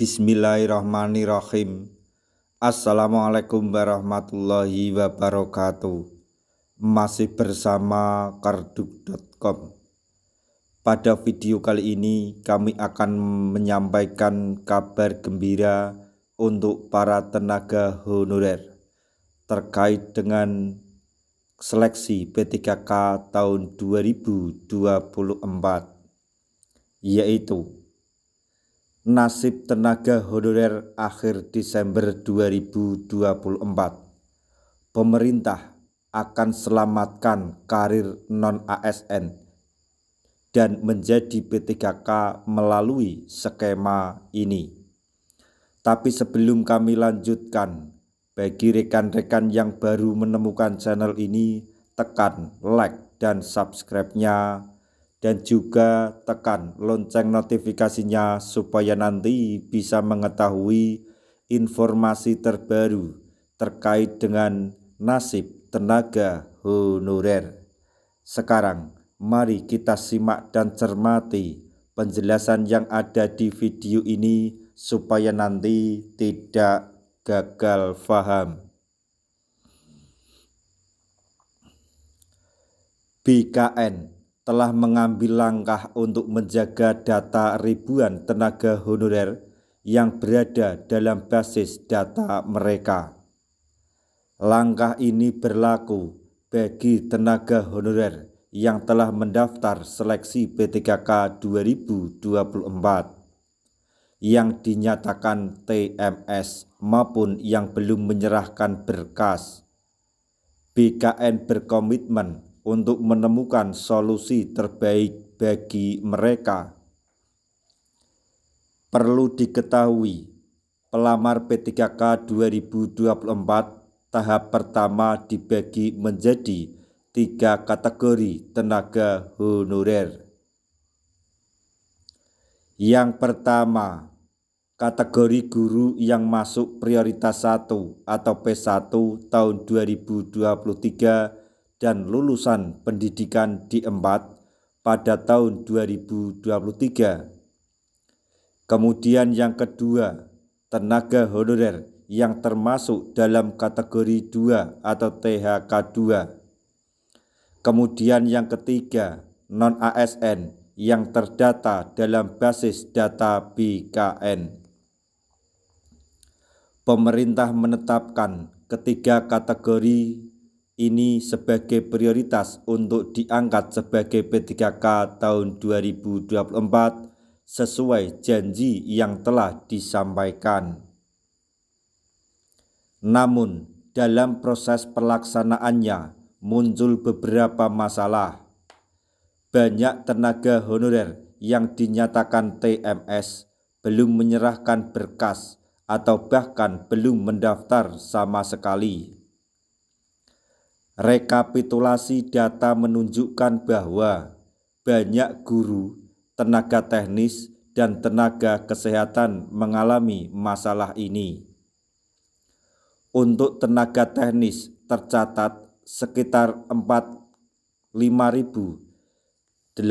Bismillahirrahmanirrahim. Assalamualaikum warahmatullahi wabarakatuh. Masih bersama karduk.com. Pada video kali ini kami akan menyampaikan kabar gembira untuk para tenaga honorer terkait dengan seleksi P3K tahun 2024, yaitu nasib tenaga honorer akhir Desember 2024. Pemerintah akan selamatkan karir non-ASN dan menjadi P3K melalui skema ini. Tapi sebelum kami lanjutkan, bagi rekan-rekan yang baru menemukan channel ini, tekan like dan subscribe-nya, dan juga tekan lonceng notifikasinya supaya nanti bisa mengetahui informasi terbaru terkait dengan nasib tenaga honorer. Sekarang mari kita simak dan cermati penjelasan yang ada di video ini supaya nanti tidak gagal paham. BKN telah mengambil langkah untuk menjaga data ribuan tenaga honorer yang berada dalam basis data mereka. Langkah ini berlaku bagi tenaga honorer yang telah mendaftar seleksi P3K 2024 yang dinyatakan TMS maupun yang belum menyerahkan berkas. BKN berkomitmen untuk menemukan solusi terbaik bagi mereka. Perlu diketahui, pelamar P3K 2024 tahap pertama dibagi menjadi 3 kategori tenaga honorer. Yang pertama, kategori guru yang masuk prioritas 1 atau P1 tahun 2023 dan lulusan pendidikan D4 pada tahun 2023. Kemudian yang kedua, tenaga honorer yang termasuk dalam kategori 2 atau THK2. Kemudian yang ketiga, non-ASN yang terdata dalam basis data BKN. Pemerintah menetapkan ketiga kategori ini sebagai prioritas untuk diangkat sebagai P3K tahun 2024 sesuai janji yang telah disampaikan. Namun, dalam proses pelaksanaannya muncul beberapa masalah. Banyak tenaga honorer yang dinyatakan TMS belum menyerahkan berkas atau bahkan belum mendaftar sama sekali. Rekapitulasi data menunjukkan bahwa banyak guru, tenaga teknis, dan tenaga kesehatan mengalami masalah ini. Untuk tenaga teknis tercatat sekitar 5.826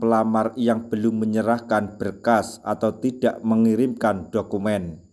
pelamar yang belum menyerahkan berkas atau tidak mengirimkan dokumen.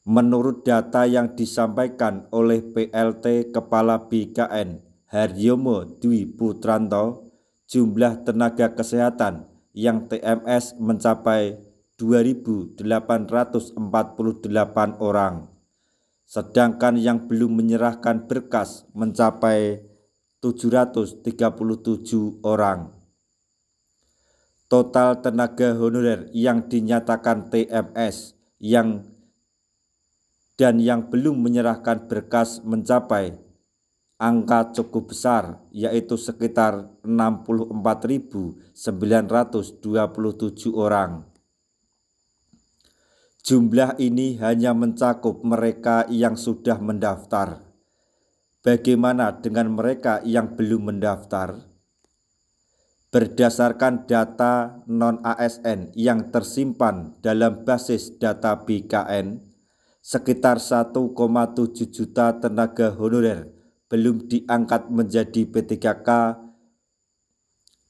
Menurut data yang disampaikan oleh PLT Kepala BKN Haryomo Dwi Putranto, jumlah tenaga kesehatan yang TMS mencapai 2.848 orang, sedangkan yang belum menyerahkan berkas mencapai 737 orang. Total tenaga honorer yang dinyatakan TMS yang belum menyerahkan berkas mencapai angka cukup besar, yaitu sekitar 64.927 orang. Jumlah ini hanya mencakup mereka yang sudah mendaftar. Bagaimana dengan mereka yang belum mendaftar? Berdasarkan data non-ASN yang tersimpan dalam basis data BKN, sekitar 1,7 juta tenaga honorer belum diangkat menjadi P3K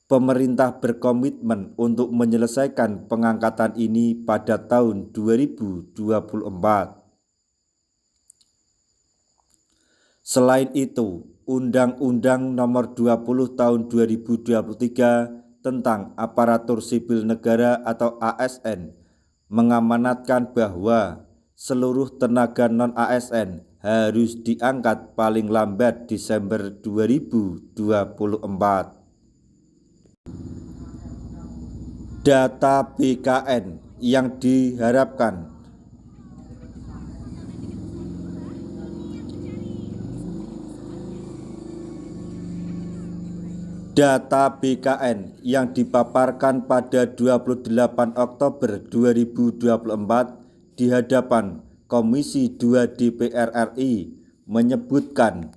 Pemerintah berkomitmen untuk menyelesaikan pengangkatan ini pada tahun 2024. Selain itu, Undang-Undang Nomor 20 Tahun 2023 tentang Aparatur Sipil Negara atau ASN mengamanatkan bahwa seluruh tenaga non-ASN harus diangkat paling lambat Desember 2024. Data BKN yang diharapkan. Data BKN yang dipaparkan pada 28 Oktober 2024 di hadapan Komisi 2 DPR RI menyebutkan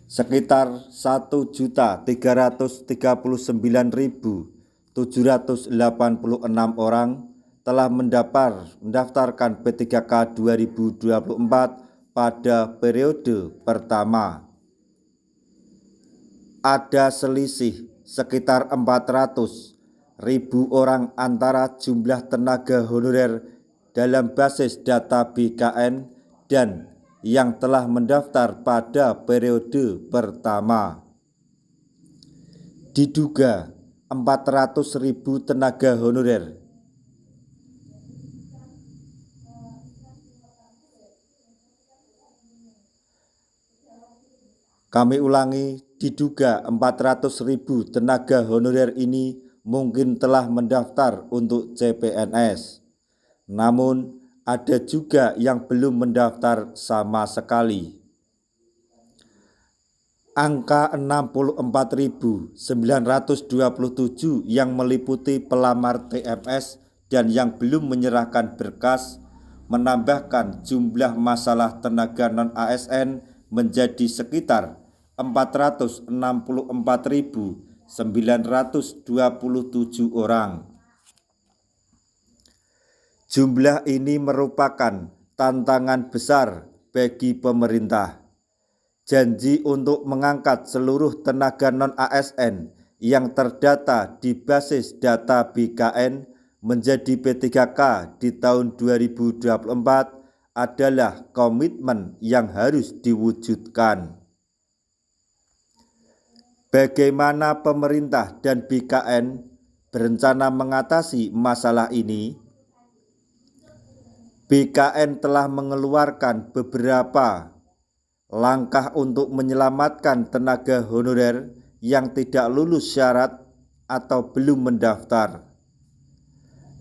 sekitar 1.339.786 orang telah mendaftarkan P3K 2024 pada periode pertama. Ada selisih sekitar 400.000 orang antara jumlah tenaga honorer dalam basis data BKN dan yang telah mendaftar pada periode pertama. Diduga 400.000 tenaga honorer diduga 400.000 tenaga honorer ini mungkin telah mendaftar untuk CPNS. Namun, ada juga yang belum mendaftar sama sekali. Angka 64.927 yang meliputi pelamar TMS dan yang belum menyerahkan berkas menambahkan jumlah masalah tenaga non-ASN menjadi sekitar 464.927 orang. Jumlah ini merupakan tantangan besar bagi pemerintah. Janji untuk mengangkat seluruh tenaga non-ASN yang terdata di basis data BKN menjadi P3K di tahun 2024 adalah komitmen yang harus diwujudkan. Bagaimana pemerintah dan BKN berencana mengatasi masalah ini? BKN telah mengeluarkan beberapa langkah untuk menyelamatkan tenaga honorer yang tidak lulus syarat atau belum mendaftar.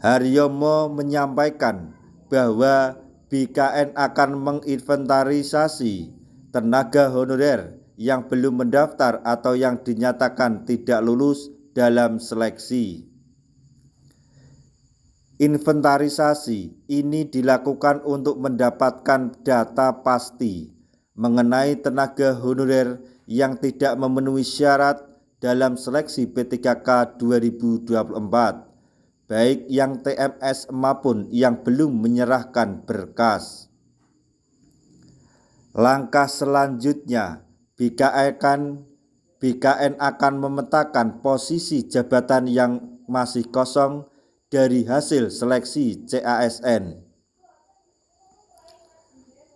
Haryomo menyampaikan bahwa BKN akan menginventarisasi tenaga honorer yang belum mendaftar atau yang dinyatakan tidak lulus dalam seleksi. Inventarisasi ini dilakukan untuk mendapatkan data pasti mengenai tenaga honorer yang tidak memenuhi syarat dalam seleksi P3K 2024, baik yang TMS maupun yang belum menyerahkan berkas. Langkah selanjutnya, BKN akan memetakan posisi jabatan yang masih kosong dari hasil seleksi CASN.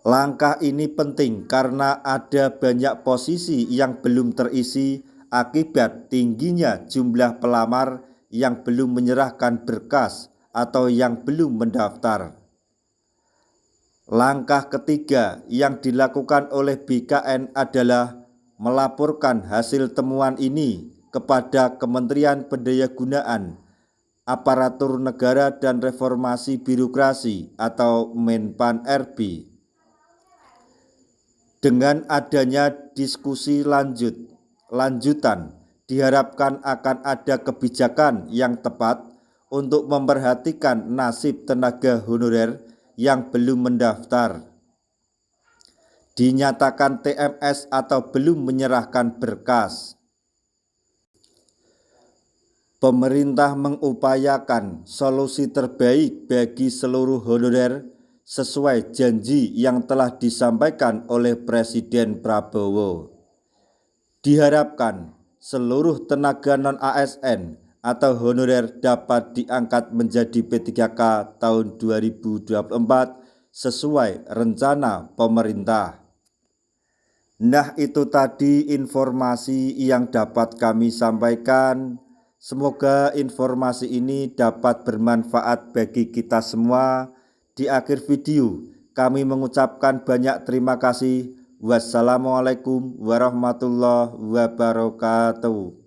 Langkah ini penting karena ada banyak posisi yang belum terisi akibat tingginya jumlah pelamar yang belum menyerahkan berkas atau yang belum mendaftar. Langkah ketiga yang dilakukan oleh BKN adalah melaporkan hasil temuan ini kepada Kementerian Pendayagunaan Aparatur Negara dan Reformasi Birokrasi atau Menpan RB. Dengan adanya diskusi lanjutan, diharapkan akan ada kebijakan yang tepat untuk memperhatikan nasib tenaga honorer yang belum mendaftar, dinyatakan TMS atau belum menyerahkan berkas. Pemerintah mengupayakan solusi terbaik bagi seluruh honorer sesuai janji yang telah disampaikan oleh Presiden Prabowo. Diharapkan seluruh tenaga non-ASN atau honorer dapat diangkat menjadi P3K tahun 2024 sesuai rencana pemerintah. Nah, itu tadi informasi yang dapat kami sampaikan. Semoga informasi ini dapat bermanfaat bagi kita semua. Di akhir video kami mengucapkan banyak terima kasih. Wassalamualaikum warahmatullahi wabarakatuh.